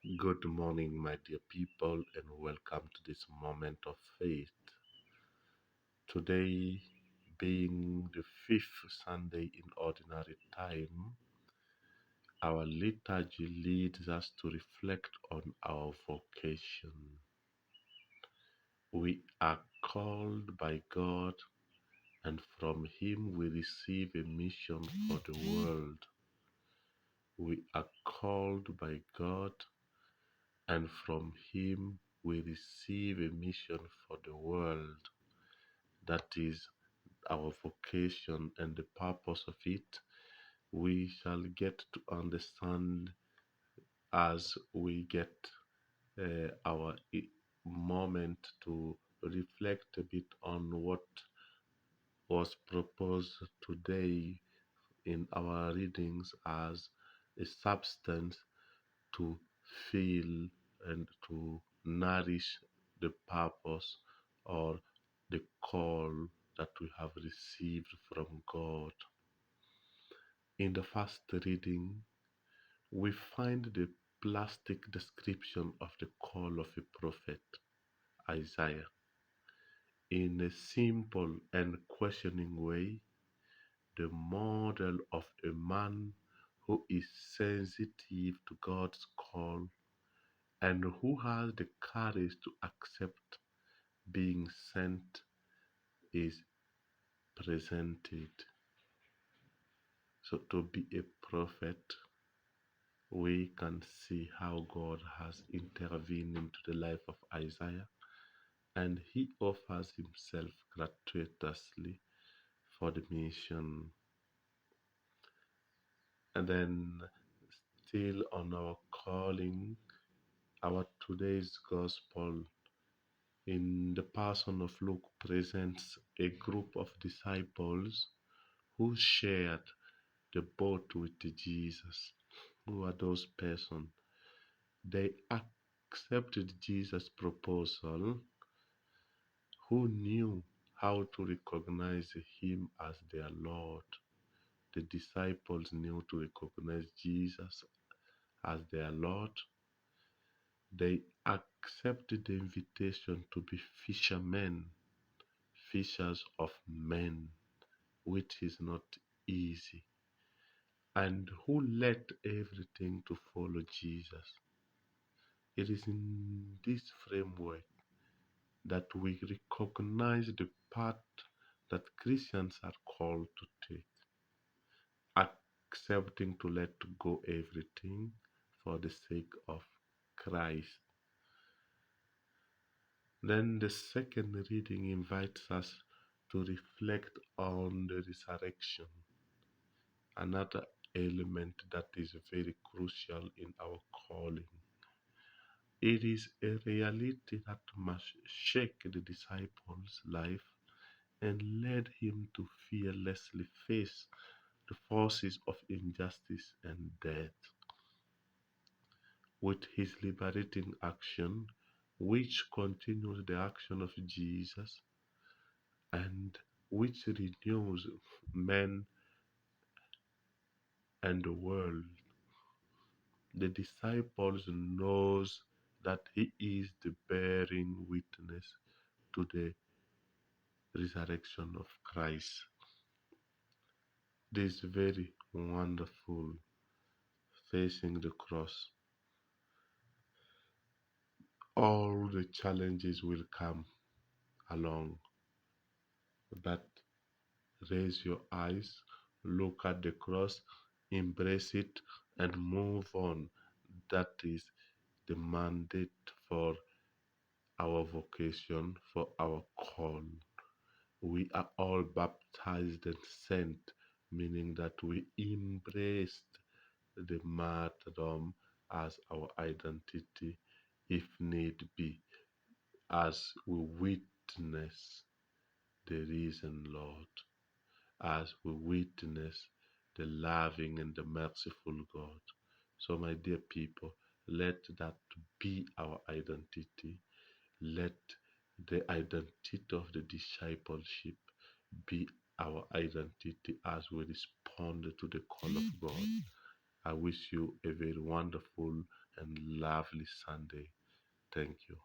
Good morning, my dear people, and welcome to this moment of faith. Today, being the fifth Sunday in Ordinary Time, our liturgy leads us to reflect on our vocation. We are called by God, and from Him we receive a mission for the world. We are called by God, and from Him we receive a mission for the world. That is our vocation and the purpose of it. We shall get to understand as we get our moment to reflect a bit on what was proposed today in our readings as a substance to fill and to nourish the purpose or the call that we have received from God. In the first reading, we find the plastic description of the call of a prophet, Isaiah. In a simple and questioning way, the model of a man who is sensitive to God's call and who has the courage to accept being sent is presented. So, to be a prophet, we can see how God has intervened into the life of Isaiah, and he offers himself gratuitously for the mission. And then, still on our calling, our today's gospel in the person of Luke presents a group of disciples who shared the boat with Jesus. Who are those persons? They accepted Jesus' proposal, who knew how to recognize him as their Lord. The disciples knew to recognize Jesus as their Lord. They accepted the invitation to be fishermen, fishers of men, which is not easy, and who left everything to follow Jesus. It is in this framework that we recognize the path that Christians are called to take, accepting to let go everything for the sake of Christ. Then the second reading invites us to reflect on the resurrection, another element that is very crucial in our calling. It is a reality that must shake the disciples' life and led him to fearlessly face the forces of injustice and death. With his liberating action, which continues the action of Jesus and which renews men and the world, the disciples knows that he is the bearing witness to the resurrection of Christ. This very wonderful facing the cross. All the challenges will come along, but raise your eyes, look at the cross, embrace it, and move on. That is the mandate for our vocation, for our call. We are all baptized and sent, meaning that we embraced the martyrdom as our identity, if need be, as we witness the risen Lord, as we witness the loving and the merciful God. So, my dear people, let that be our identity. Let the identity of the discipleship be our identity as we respond to the call of God. I wish you a very wonderful and lovely Sunday. Thank you.